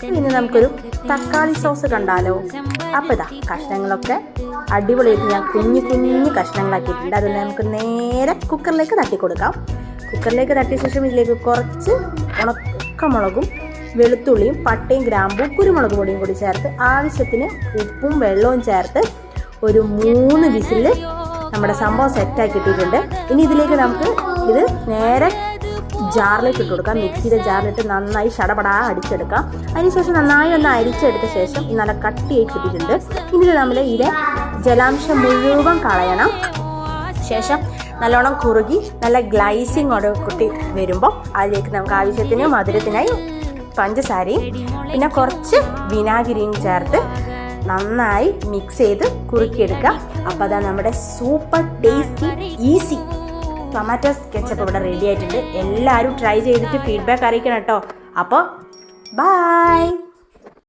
ഇനി നമുക്കൊരു തക്കാളി സോസ് കണ്ടാലോ. അപ്പോൾ ഇതാ കഷ്ണങ്ങളൊക്കെ അടിപൊളിയായിട്ട് ഞാൻ കുഞ്ഞു കഷ്ണങ്ങളാക്കിയിട്ടുണ്ട്. അത് നമുക്ക് നേരെ കുക്കറിലേക്ക് തട്ടി കൊടുക്കാം. കുക്കറിലേക്ക് തട്ടിയ ശേഷം ഇതിലേക്ക് കുറച്ച് ഉണക്കമുളകും വെളുത്തുള്ളിയും പട്ടയും ഗ്രാമ്പും കുരുമുളക് പൊടിയും കൂടി ചേർത്ത് ആവശ്യത്തിന് ഉപ്പും വെള്ളവും ചേർത്ത് ഒരു 3 വിസിൽ നമ്മുടെ സംഭവം സെറ്റാക്കി ഇട്ടിട്ടുണ്ട്. ഇനി ഇതിലേക്ക് നമുക്ക് ഇത് നേരെ ജാറിലേക്ക് ഇട്ട് കൊടുക്കാം. മിക്സിയുടെ ജാറിലിട്ട് നന്നായി ശടപടാ അടിച്ചെടുക്കാം. അതിനുശേഷം നന്നായി ഒന്ന് അരിച്ചെടുത്ത ശേഷം നല്ല കട്ടിയായി കിട്ടിയിട്ടുണ്ട്. ഇനി നമ്മൾ ഇതിലെ ജലാംശം മുഴുവൻ കളയണം. ശേഷം നല്ലോണം കുറുകി നല്ല ഗ്ലൈസിങ്ങോട് കൂട്ടി വരുമ്പോൾ അതിലേക്ക് നമുക്ക് ആവശ്യത്തിന് മധുരത്തിനായി പഞ്ചസാരയും പിന്നെ കുറച്ച് വിനാഗിരിയും ചേർത്ത് നന്നായി മിക്സ് ചെയ്ത് കുറുക്കിയെടുക്കുക. അപ്പോൾ അതാ നമ്മുടെ super tasty easy tomato ketchup ഇവിടെ റെഡി ആയിട്ടുണ്ട്. എല്ലാവരും ട്രൈ ചെയ്തിട്ട് ഫീഡ്ബാക്ക് അറിയിക്കണം കേട്ടോ. അപ്പോൾ ബൈ.